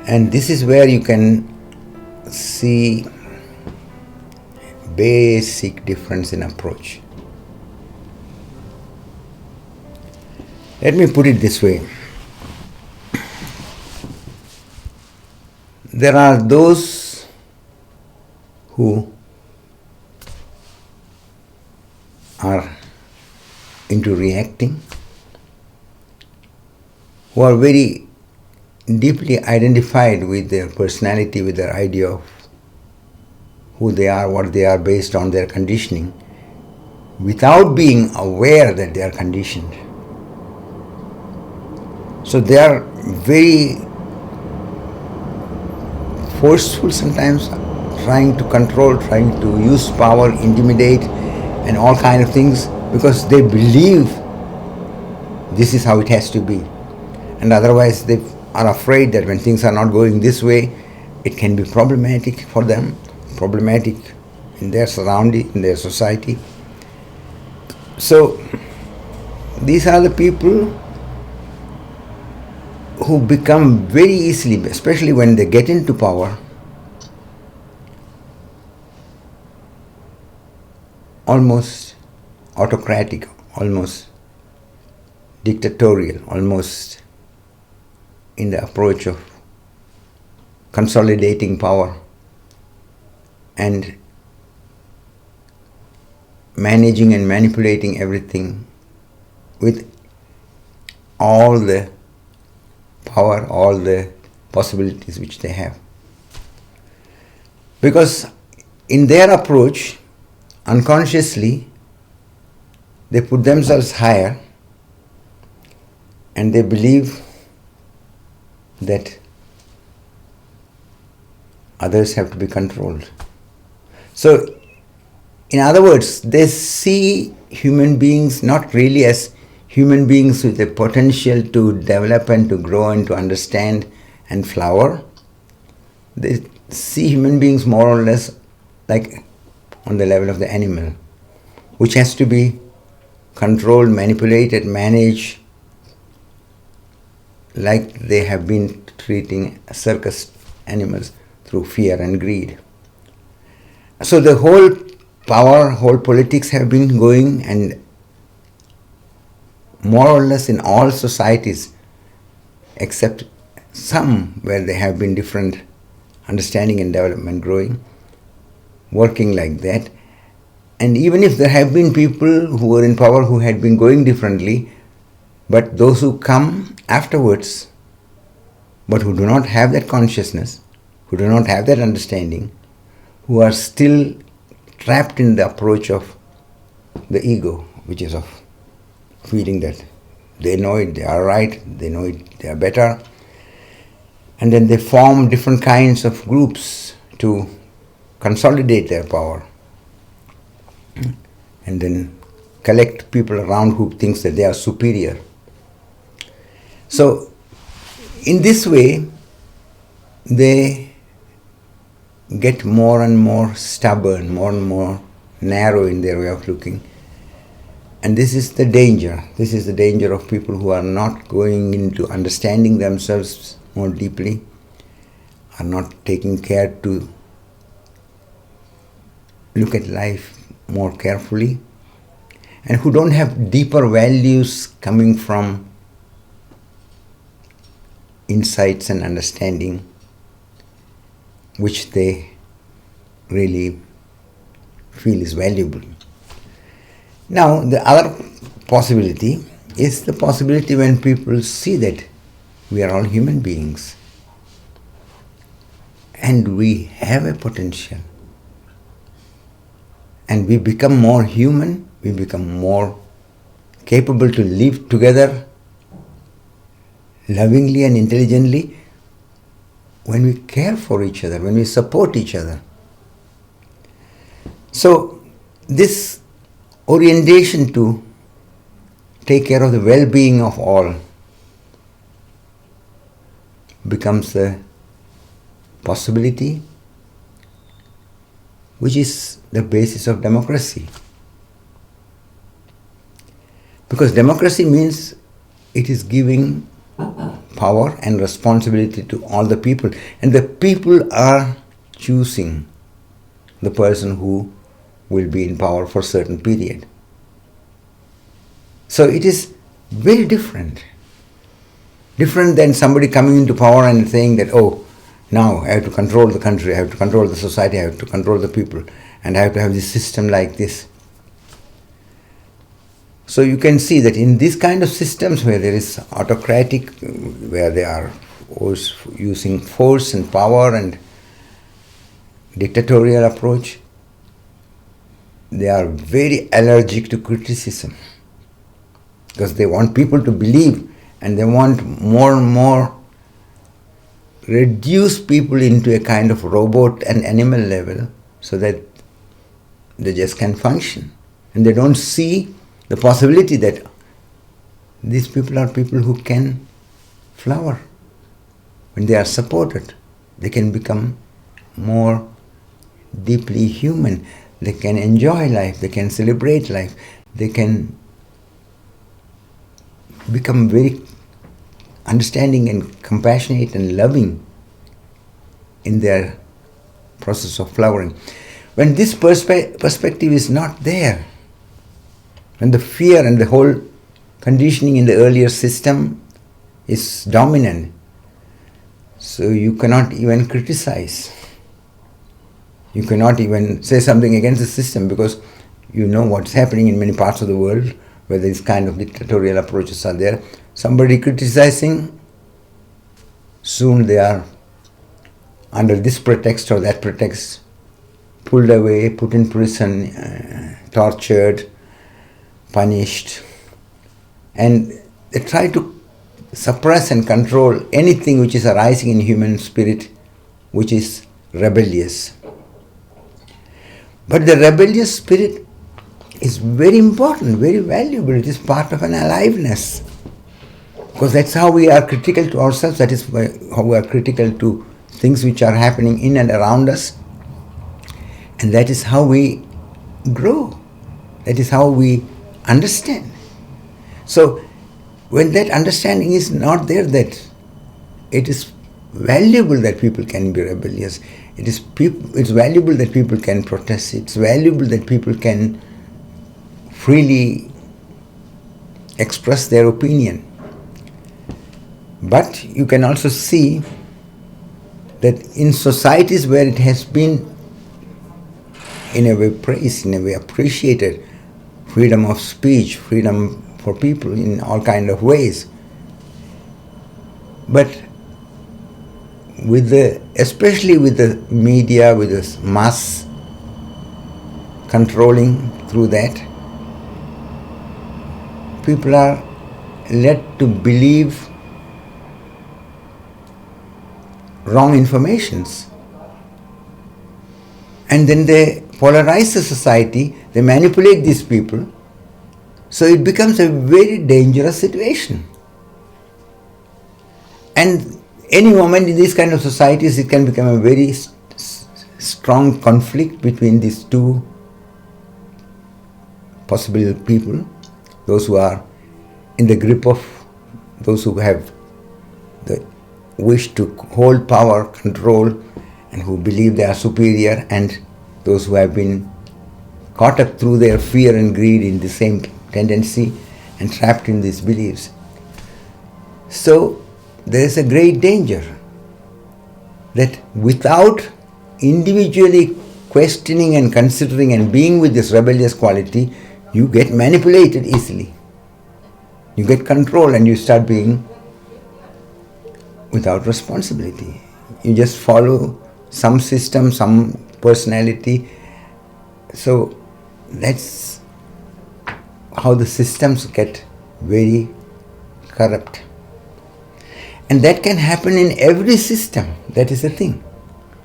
And this is where you can see basic difference in approach. Let me put it this way. There are those who are into reacting, who are very deeply identified with their personality, with their idea of who they are, what they are, based on their conditioning, without being aware that they are conditioned. So they are very forceful sometimes, trying to control, trying to use power, intimidate, and all kind of things, because they believe this is how it has to be. And otherwise they are afraid that when things are not going this way, it can be problematic for them, problematic in their surrounding, in their society. So these are the people who become very easily, especially when they get into power, almost autocratic, almost dictatorial, almost in the approach of consolidating power and managing and manipulating everything with all the power, all the possibilities which they have. Because in their approach, unconsciously, they put themselves higher and they believe that others have to be controlled. So, in other words, they see human beings not really as human beings with a potential to develop and to grow and to understand and flower. They see human beings more or less like on the level of the animal, which has to be controlled, manipulated, managed, like they have been treating circus animals through fear and greed. So the whole power, whole politics have been going, and more or less in all societies, except some where there have been different understanding and development growing, working like that. And even if there have been people who were in power who had been going differently, but those who come afterwards, but who do not have that consciousness, who do not have that understanding, who are still trapped in the approach of the ego, which is of feeling that they know it, they are right, they know it, they are better. And then they form different kinds of groups to consolidate their power. And then collect people around who thinks that they are superior. So, in this way, they get more and more stubborn, more and more narrow in their way of looking. And this is the danger. This is the danger of people who are not going into understanding themselves more deeply, are not taking care to look at life more carefully, and who don't have deeper values coming from insights and understanding which they really feel is valuable. Now, the other possibility is the possibility when people see that we are all human beings and we have a potential, and we become more human, we become more capable to live together lovingly and intelligently when we care for each other, when we support each other. So this orientation to take care of the well-being of all becomes a possibility which is the basis of democracy. Because democracy means it is giving power and responsibility to all the people. And the people are choosing the person who will be in power for a certain period. So it is very different. Different than somebody coming into power and saying that, oh, now I have to control the country, I have to control the society, I have to control the people, and I have to have this system like this. So you can see that in these kind of systems where there is autocratic, where they are using force and power and dictatorial approach, they are very allergic to criticism because they want people to believe, and they want more and more reduce people into a kind of robot and animal level so that they just can function. And they don't see the possibility that these people are people who can flower. When they are supported, they can become more deeply human. They can enjoy life, they can celebrate life, they can become very understanding and compassionate and loving in their process of flowering. When this perspective is not there, when the fear and the whole conditioning in the earlier system is dominant, so you cannot even criticize. You cannot even say something against the system because you know what's happening in many parts of the world where these kind of dictatorial approaches are there. Somebody criticizing, soon they are under this pretext or that pretext pulled away, put in prison, tortured, punished, and they try to suppress and control anything which is arising in human spirit which is rebellious. But the rebellious spirit is very important, very valuable. It is part of an aliveness. Because that's how we are critical to ourselves, that is how we are critical to things which are happening in and around us. And that is how we grow. That is how we understand. So when that understanding is not there, that it is valuable that people can be rebellious. It's valuable that people can protest. It's valuable that people can freely express their opinion. But you can also see that in societies where it has been in a way praised, in a way appreciated, freedom of speech, freedom for people in all kind of ways. But especially with the media, with the mass controlling through that, people are led to believe wrong informations. And then they polarize the society, they manipulate these people, so it becomes a very dangerous situation. And any moment in these kind of societies, it can become a very strong conflict between these two possible people, those who are in the grip of those who have the wish to hold power, control, and who believe they are superior, and those who have been caught up through their fear and greed in the same tendency and trapped in these beliefs. So there is a great danger that without individually questioning and considering and being with this rebellious quality, you get manipulated easily. You get control and you start being without responsibility. You just follow some system, some personality. So that's how the systems get very corrupt. And that can happen in every system. That is the thing.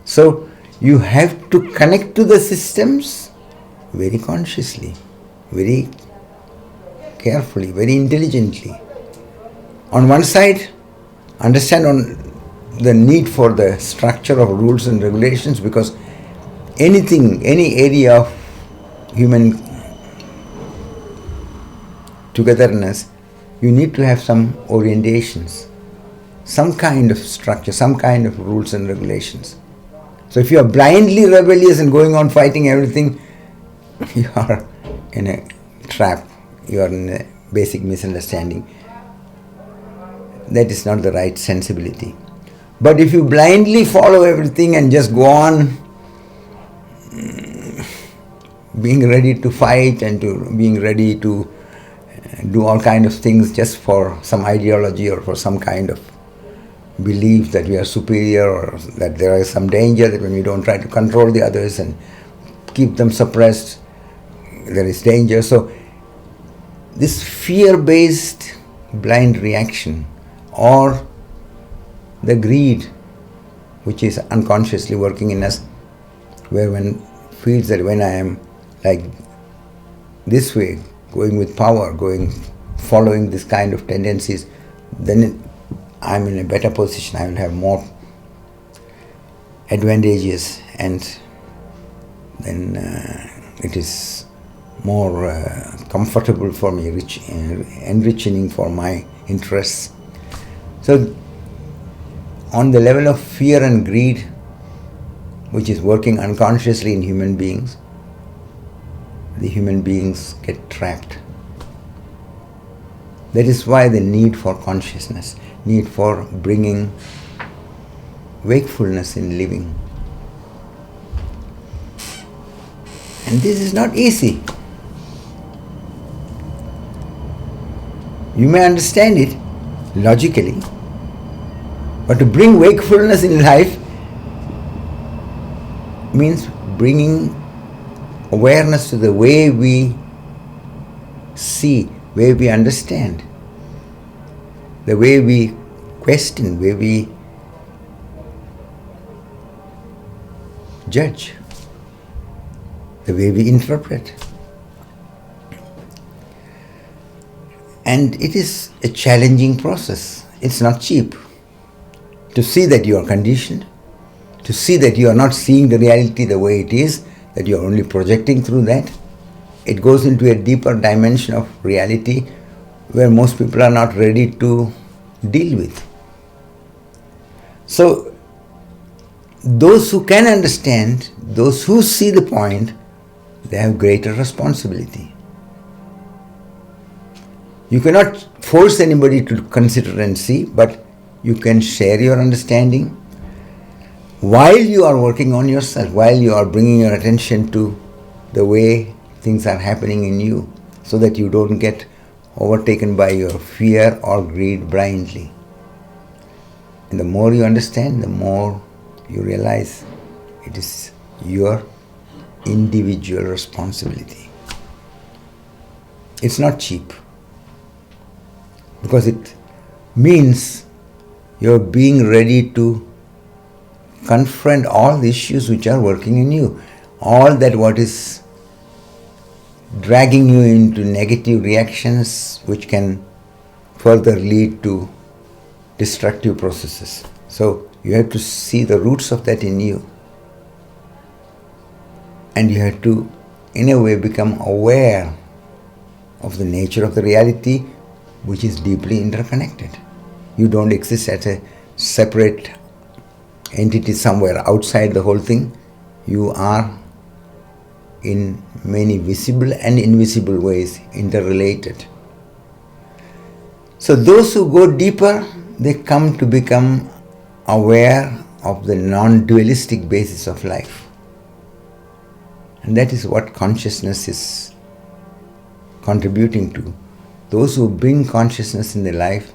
So you have to connect to the systems very consciously, very carefully, very intelligently. On one side, understand on the need for the structure of rules and regulations, because anything, any area of human togetherness, you need to have some orientations, some kind of structure, some kind of rules and regulations. So if you are blindly rebellious and going on fighting everything, you are in a trap, you are in a basic misunderstanding. That is not the right sensibility. But if you blindly follow everything and just go on being ready to fight and to being ready to do all kind of things just for some ideology or for some kind of belief that we are superior or that there is some danger, that when we don't try to control the others and keep them suppressed, there is danger. So this fear-based blind reaction, or the greed which is unconsciously working in us, where one feels that when I am like this way, going with power, following this kind of tendencies, then I'm in a better position, I will have more advantages, and then it is more comfortable for me, enriching for my interests. So on the level of fear and greed, which is working unconsciously in human beings, the human beings get trapped. That is why the need for consciousness, need for bringing wakefulness in living. And this is not easy. You may understand it logically, but to bring wakefulness in life means bringing awareness to the way we see, way we understand, the way we question, way we judge, the way we interpret. And it is a challenging process. It's not cheap. To see that you are conditioned, to see that you are not seeing the reality the way it is, that you are only projecting through that, it goes into a deeper dimension of reality where most people are not ready to deal with. So, those who can understand, those who see the point, they have greater responsibility. You cannot force anybody to consider and see, but you can share your understanding while you are working on yourself, while you are bringing your attention to the way things are happening in you, so that you don't get overtaken by your fear or greed blindly. And the more you understand, the more you realize it is your individual responsibility. It's not cheap, because it means you're being ready to confront all the issues which are working in you, all that what is dragging you into negative reactions which can further lead to destructive processes. So you have to see the roots of that in you, and you have to, in a way, become aware of the nature of the reality which is deeply interconnected. You don't exist as a separate entity somewhere outside the whole thing. You are in many visible and invisible ways interrelated. So those who go deeper, they come to become aware of the non-dualistic basis of life. And that is what consciousness is contributing to. Those who bring consciousness in their life,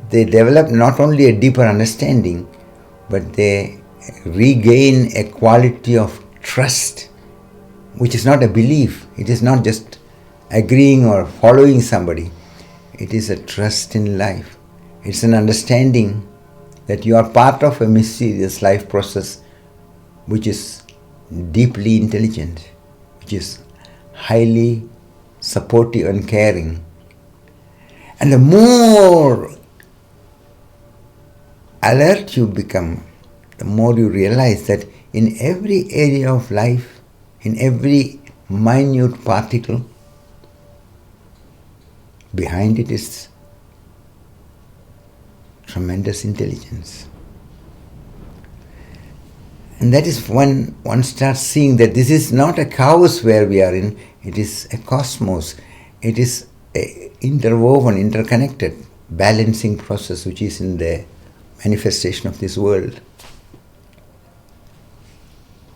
they develop not only a deeper understanding, but they regain a quality of trust, which is not a belief. It is not just agreeing or following somebody. It is a trust in life. It's an understanding that you are part of a mysterious life process which is deeply intelligent, which is highly supportive and caring. And the more alert you become, the more you realize that in every area of life, in every minute particle, behind it is tremendous intelligence. And that is when one starts seeing that this is not a chaos where we are in, it is a cosmos. It is an interwoven, interconnected, balancing process which is in the manifestation of this world.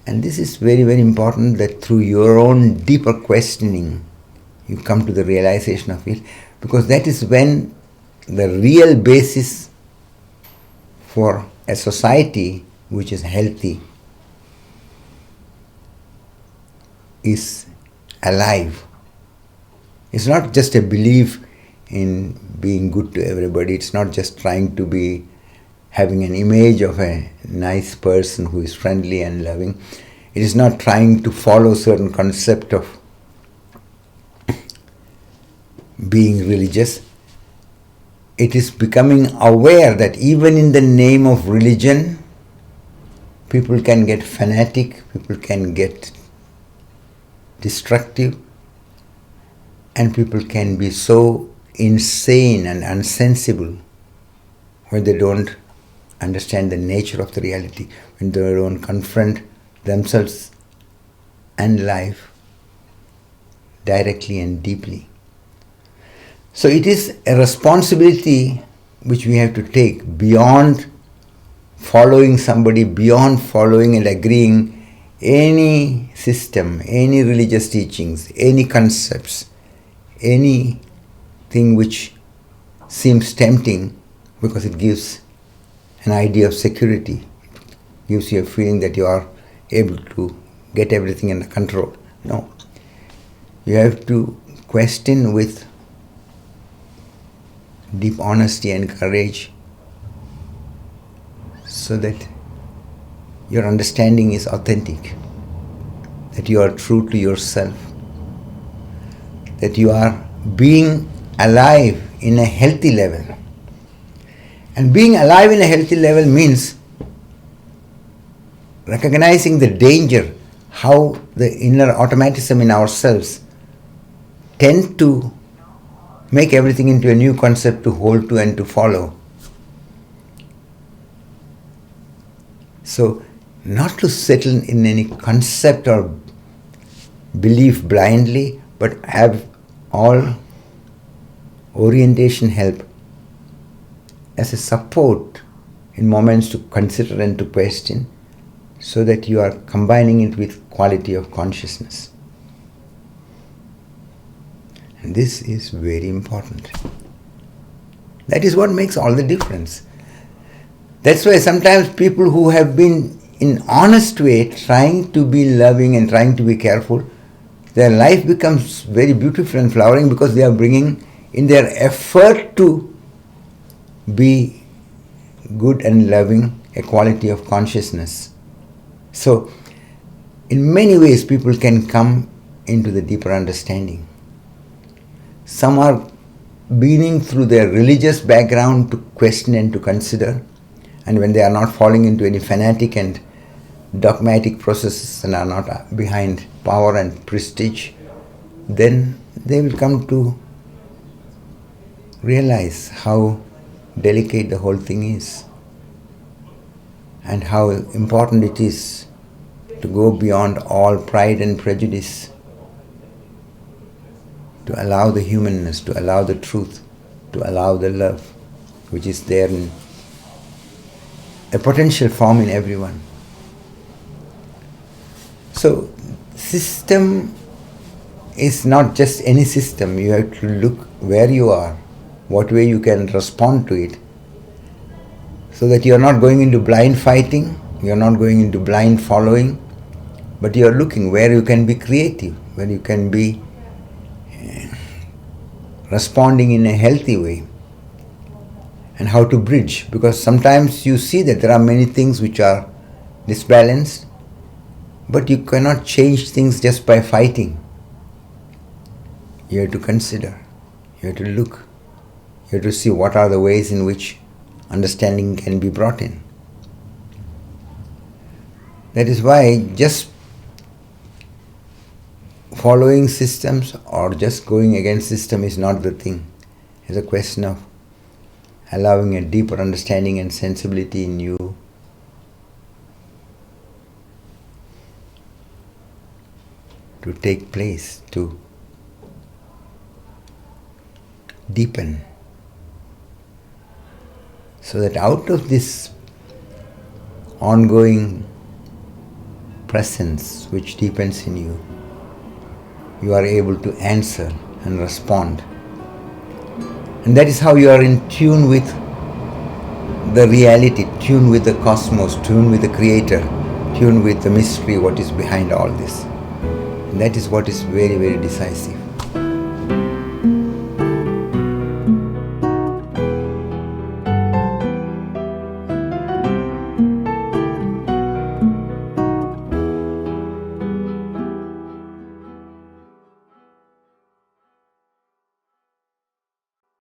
And this is very, very important, that through your own deeper questioning, you come to the realization of it, because that is when the real basis for a society which is healthy is alive. It's not just a belief in being good to everybody. It's not just trying to be having an image of a nice person who is friendly and loving. It is not trying to follow certain concept of being religious. It is becoming aware that even in the name of religion, people can get fanatic, people can get destructive, and people can be so insane and unsensible when they don't understand the nature of the reality, when they don't confront themselves and life directly and deeply. So it is a responsibility which we have to take beyond following somebody, beyond following and agreeing any system, any religious teachings, any concepts, anything which seems tempting because it gives an idea of security, gives you a feeling that you are able to get everything under control. No. You have to question with deep honesty and courage so that your understanding is authentic, that you are true to yourself, that you are being alive in a healthy level. And being alive in a healthy level means recognizing the danger, how the inner automatism in ourselves tend to make everything into a new concept to hold to and to follow. So, not to settle in any concept or belief blindly, but have all orientation help as a support in moments to consider and to question, so that you are combining it with quality of consciousness. And this is very important. That is what makes all the difference. That's why sometimes people who have been in honest way trying to be loving and trying to be careful, their life becomes very beautiful and flowering because they are bringing in their effort to be good and loving a quality of consciousness. So, in many ways people can come into the deeper understanding. Some are beginning through their religious background to question and to consider, and when they are not falling into any fanatic and dogmatic processes and are not behind power and prestige, then they will come to realize how delicate the whole thing is and how important it is to go beyond all pride and prejudice, to allow the humanness, to allow the truth, to allow the love which is there in a potential form in everyone. So, system is not just any system. You have to look where you are, what way you can respond to it, so that you are not going into blind fighting, you are not going into blind following, but you are looking where you can be creative, where you can be responding in a healthy way, and how to bridge, because sometimes you see that there are many things which are disbalanced, but you cannot change things just by fighting. You have to consider, you have to look, you have to see what are the ways in which understanding can be brought in. That is why just following systems or just going against system is not the thing. It's a question of allowing a deeper understanding and sensibility in you to take place, to deepen, so that out of this ongoing presence which deepens in you, you are able to answer and respond. And that is how you are in tune with the reality, tune with the cosmos, tune with the Creator, tune with the mystery, what is behind all this. And that is what is very, very decisive.